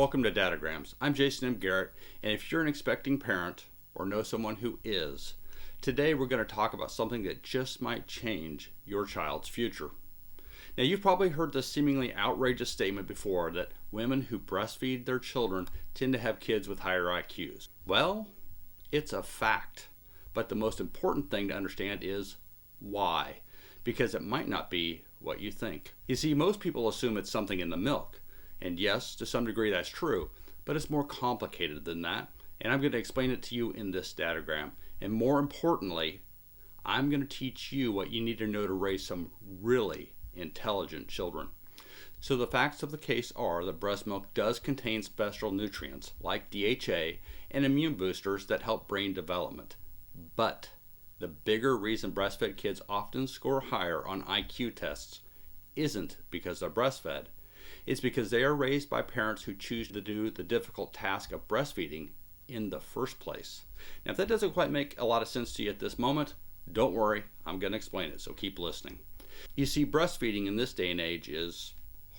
Welcome to Dadograms. I'm Jason M. Garrett, and if you're an expecting parent or know someone who is, today we're going to talk about something that just might change your child's future. Now, you've probably heard this seemingly outrageous statement before that women who breastfeed their children tend to have kids with higher IQs. Well, it's a fact, but the most important thing to understand is why, because it might not be what you think. You see, most people assume it's something in the milk. And yes, to some degree that's true, but it's more complicated than that, and I'm going to explain it to you in this datagram. And more importantly, I'm going to teach you what you need to know to raise some really intelligent children. So the facts of the case are that breast milk does contain special nutrients like DHA and immune boosters that help brain development. But the bigger reason breastfed kids often score higher on IQ tests isn't because they're breastfed. It's because they are raised by parents who choose to do the difficult task of breastfeeding in the first place. Now, if that doesn't quite make a lot of sense to you at this moment, don't worry, I'm going to explain it, so keep listening. You see, breastfeeding in this day and age is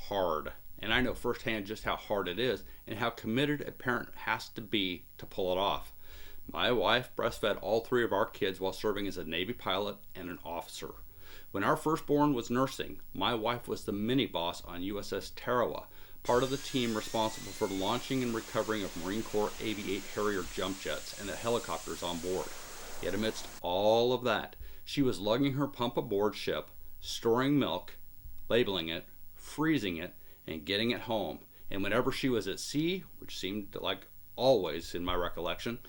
hard, and I know firsthand just how hard it is and how committed a parent has to be to pull it off. My wife breastfed all three of our kids while serving as a Navy pilot and an officer. When our firstborn was nursing, my wife was the mini-boss on USS Tarawa, part of the team responsible for launching and recovering of Marine Corps AV-8 Harrier jump jets and the helicopters on board. Yet amidst all of that, she was lugging her pump aboard ship, storing milk, labeling it, freezing it, and getting it home. And whenever she was at sea, which seemed like always in my recollection,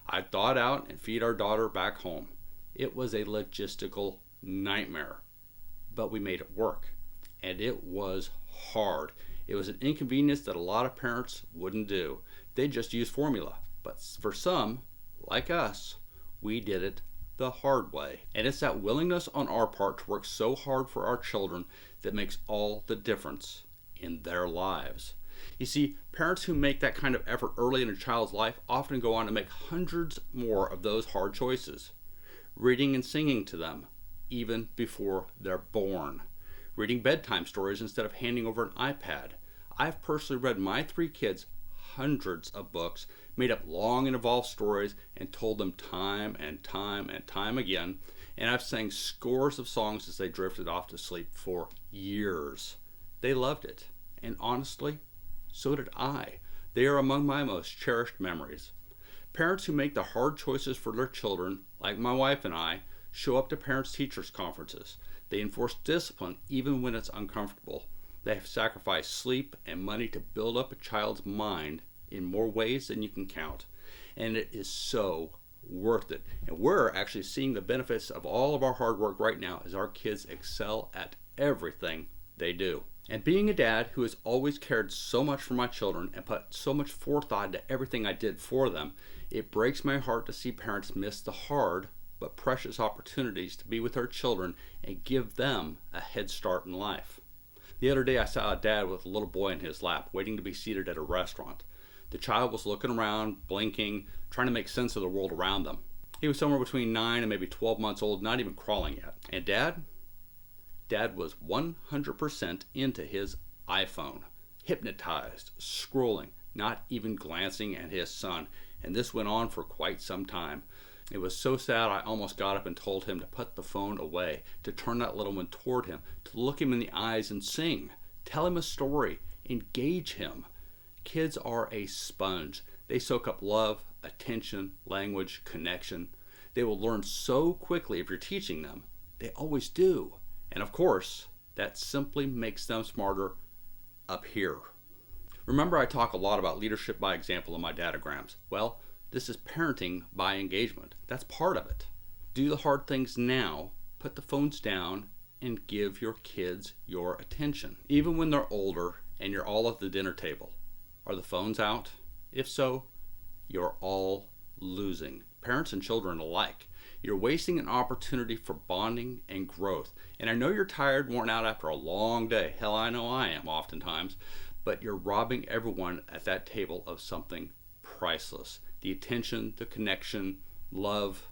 I'd thaw it out and feed our daughter back home. It was a logistical nightmare, but we made it work, and it was hard. It was an inconvenience that a lot of parents wouldn't do. They just use formula, but for some, like us, we did it the hard way. And it's that willingness on our part to work so hard for our children that makes all the difference in their lives. You see, parents who make that kind of effort early in a child's life often go on to make hundreds more of those hard choices. Reading and singing to them even before they're born. Reading bedtime stories instead of handing over an iPad. I've personally read my three kids hundreds of books, made up long and involved stories, and told them time and time and time again, and I've sang scores of songs as they drifted off to sleep for years. They loved it, and honestly, so did I. They are among my most cherished memories. Parents who make the hard choices for their children, like my wife and I, show up to parents-teachers conferences. They enforce discipline even when it's uncomfortable. They have sacrificed sleep and money to build up a child's mind in more ways than you can count. And it is so worth it. And we're actually seeing the benefits of all of our hard work right now as our kids excel at everything they do. And being a dad who has always cared so much for my children and put so much forethought into everything I did for them, it breaks my heart to see parents miss the hard but precious opportunities to be with our children and give them a head start in life. The other day I saw a dad with a little boy in his lap waiting to be seated at a restaurant. The child was looking around, blinking, trying to make sense of the world around them. He was somewhere between 9 and maybe 12 months old, not even crawling yet. And Dad was 100% into his iPhone, hypnotized, scrolling, not even glancing at his son. And this went on for quite some time. It was so sad I almost got up and told him to put the phone away, to turn that little one toward him, to look him in the eyes and sing, tell him a story, engage him. Kids are a sponge. They soak up love, attention, language, connection. They will learn so quickly if you're teaching them. They always do. And of course, that simply makes them smarter up here. Remember, I talk a lot about leadership by example in my Dadograms. Well, this is parenting by engagement. That's part of it. Do the hard things now, put the phones down, and give your kids your attention. Even when they're older and you're all at the dinner table. Are the phones out? If so, you're all losing. Parents and children alike. You're wasting an opportunity for bonding and growth. And I know you're tired, worn out after a long day. Hell, I know I am oftentimes. But you're robbing everyone at that table of something priceless. The attention, the connection, love,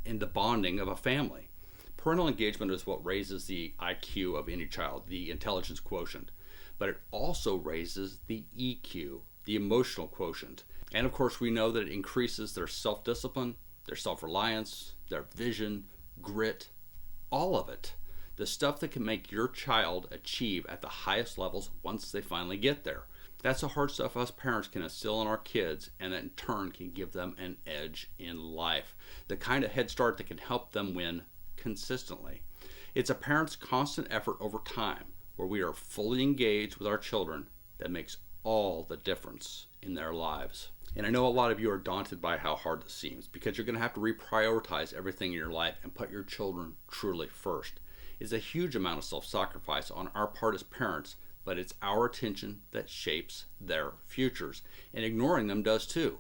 and the bonding of a family. Parental engagement is what raises the IQ of any child, the intelligence quotient. but it also raises the EQ, the emotional quotient. And of course, we know that it increases their self-discipline, their self-reliance, their vision, grit, all of it. The stuff that can make your child achieve at the highest levels once they finally get there. That's the hard stuff us parents can instill in our kids, and that in turn can give them an edge in life. The kind of head start that can help them win consistently. It's a parent's constant effort over time, where we are fully engaged with our children, that makes all the difference in their lives. And I know a lot of you are daunted by how hard this seems, because you're going to have to reprioritize everything in your life and put your children truly first. It's a huge amount of self-sacrifice on our part as parents, but it's our attention that shapes their futures. And ignoring them does too,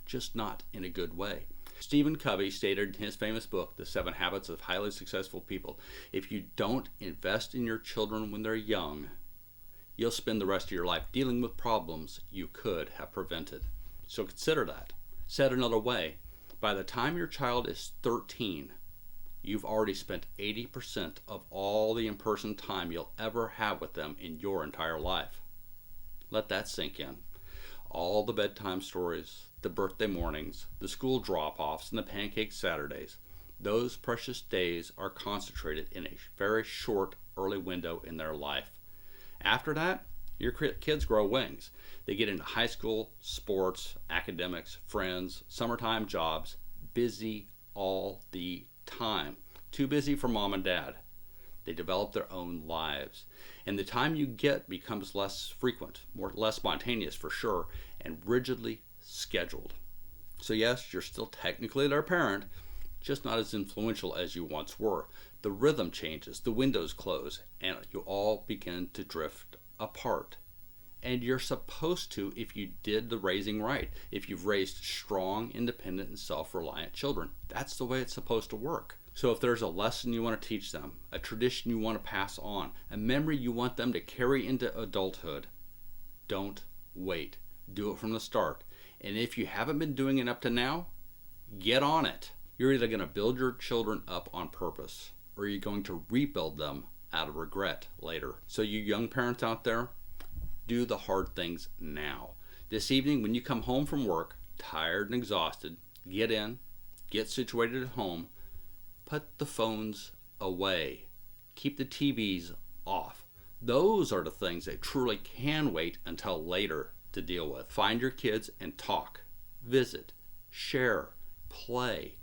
just not in a good way. Stephen Covey stated in his famous book, The 7 Habits of Highly Successful People, if you don't invest in your children when they're young, you'll spend the rest of your life dealing with problems you could have prevented. So consider that. Said another way, by the time your child is 13, you've already spent 80% of all the in-person time you'll ever have with them in your entire life. Let that sink in. All the bedtime stories, the birthday mornings, the school drop-offs, and the pancake Saturdays, those precious days are concentrated in a very short early window in their life. After that, your kids grow wings. They get into high school, sports, academics, friends, summertime jobs, busy all the time. Too busy for mom and dad. They develop their own lives. And the time you get becomes less frequent, less spontaneous for sure, and rigidly scheduled. So yes, you're still technically their parent, just not as influential as you once were. The rhythm changes, the windows close, and you all begin to drift apart. And you're supposed to if you did the raising right, if you've raised strong, independent, and self-reliant children. That's the way it's supposed to work. So if there's a lesson you want to teach them, a tradition you want to pass on, a memory you want them to carry into adulthood, don't wait. Do it from the start. And if you haven't been doing it up to now, get on it. You're either going to build your children up on purpose, or you're going to rebuild them out of regret later. So you young parents out there, do the hard things now. This evening when you come home from work, tired and exhausted, get in, get situated at home, put the phones away. Keep the TVs off. Those are the things that truly can wait until later to deal with. Find your kids and talk, visit, share, play,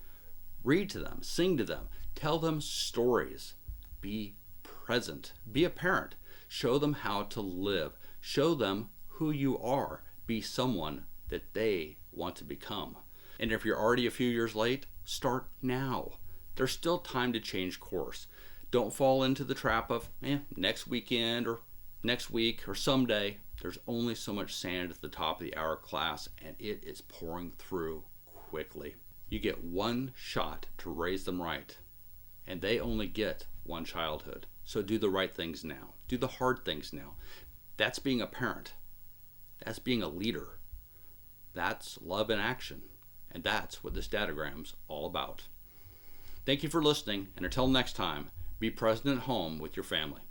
read to them, sing to them, tell them stories. Be present. Be a parent. Show them how to live. Show them who you are. Be someone that they want to become. And if you're already a few years late, start now. There's still time to change course. Don't fall into the trap of next weekend or next week or someday. There's only so much sand at the top of the hourglass, and it is pouring through quickly. You get one shot to raise them right, and they only get one childhood. So do the right things now. Do the hard things now. That's being a parent. That's being a leader. That's love in action. And that's what this Dadogram's all about. Thank you for listening, and until next time, be present at home with your family.